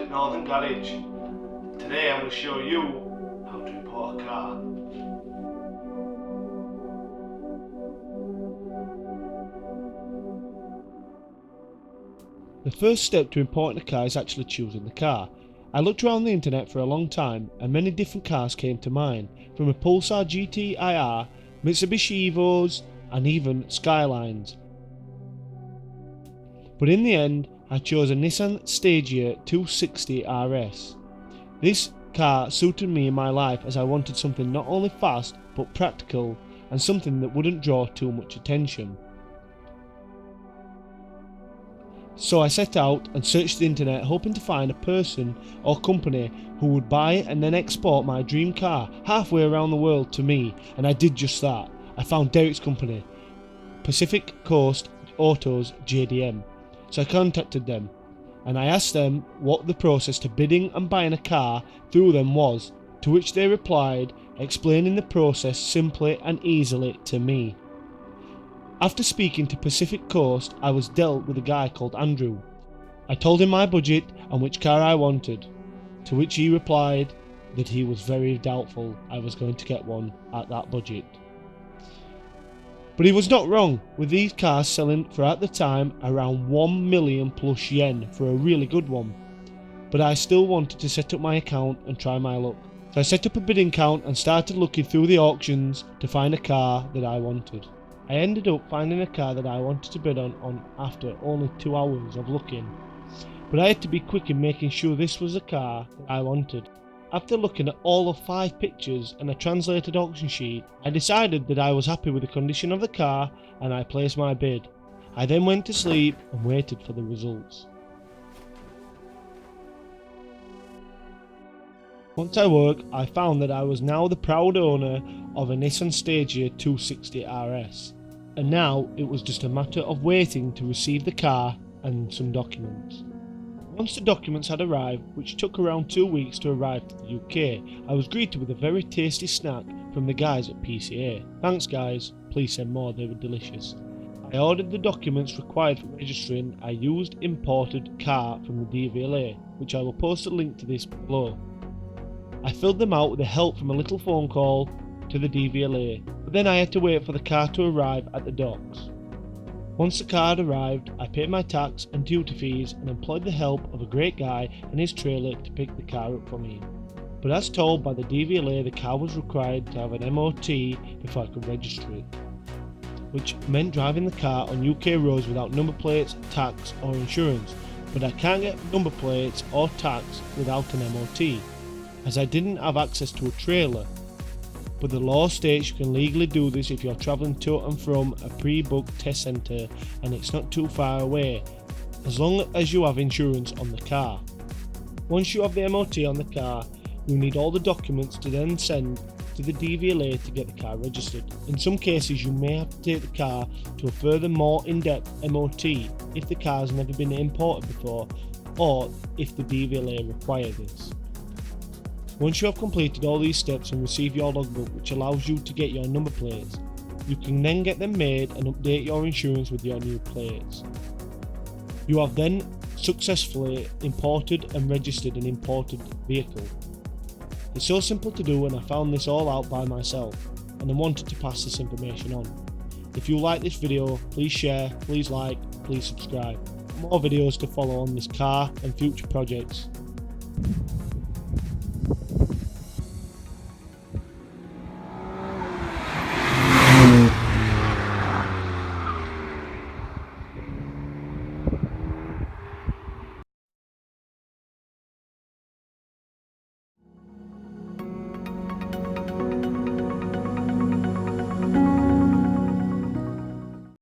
at Northern Garage. Today I'm going to show you how to import a car. The first step to importing a car is actually choosing the car. I looked around the internet for a long time and many different cars came to mind, from a Pulsar GT-IR, Mitsubishi Evos and even Skylines. But in the end I chose a Nissan Stagea 260 RS. This car suited me in my life as I wanted something not only fast but practical and something that wouldn't draw too much attention. So I set out and searched the internet hoping to find a person or company who would buy and then export my dream car halfway around the world to me, and I did just that. I found Derek's company, Pacific Coast Autos JDM. So I contacted them and I asked them what the process to bidding and buying a car through them was, to which they replied, explaining the process simply and easily to me. After speaking to Pacific Coast, I was dealt with a guy called Andrew. I told him my budget and which car I wanted, to which he replied that he was very doubtful I was going to get one at that budget. But he was not wrong, with these cars selling for at the time around 1 million plus yen for a really good one. But I still wanted to set up my account and try my luck. So I set up a bidding account and started looking through the auctions to find a car that I wanted. I ended up finding a car that I wanted to bid on after only 2 hours of looking. But I had to be quick in making sure this was the car that I wanted. After looking at all of 5 pictures and a translated auction sheet, I decided that I was happy with the condition of the car and I placed my bid. I then went to sleep and waited for the results. Once I woke, I found that I was now the proud owner of a Nissan Stagea 260 RS. And now it was just a matter of waiting to receive the car and some documents. Once the documents had arrived, which took around 2 weeks to arrive to the UK, I was greeted with a very tasty snack from the guys at PCA. Thanks guys, please send more, they were delicious. I ordered the documents required for registering. I used imported car from the DVLA, which I will post a link to this below. I filled them out with the help from a little phone call to the DVLA, but then I had to wait for the car to arrive at the docks. Once the car had arrived, I paid my tax and duty fees and employed the help of a great guy and his trailer to pick the car up for me. But as told by the DVLA, the car was required to have an MOT before I could register it, which meant driving the car on UK roads without number plates, tax or insurance. But I can't get number plates or tax without an MOT, as I didn't have access to a trailer. But the law states you can legally do this if you're travelling to and from a pre-booked test centre and it's not too far away, as long as you have insurance on the car. Once you have the MOT on the car, you need all the documents to then send to the DVLA to get the car registered. In some cases you may have to take the car to a further more in-depth MOT if the car has never been imported before or if the DVLA require this. Once you have completed all these steps and receive your logbook, which allows you to get your number plates, you can then get them made and update your insurance with your new plates. You have then successfully imported and registered an imported vehicle. It's so simple to do, and I found this all out by myself and I wanted to pass this information on. If you like this video, please share, please like, please subscribe. More videos to follow on this car and future projects.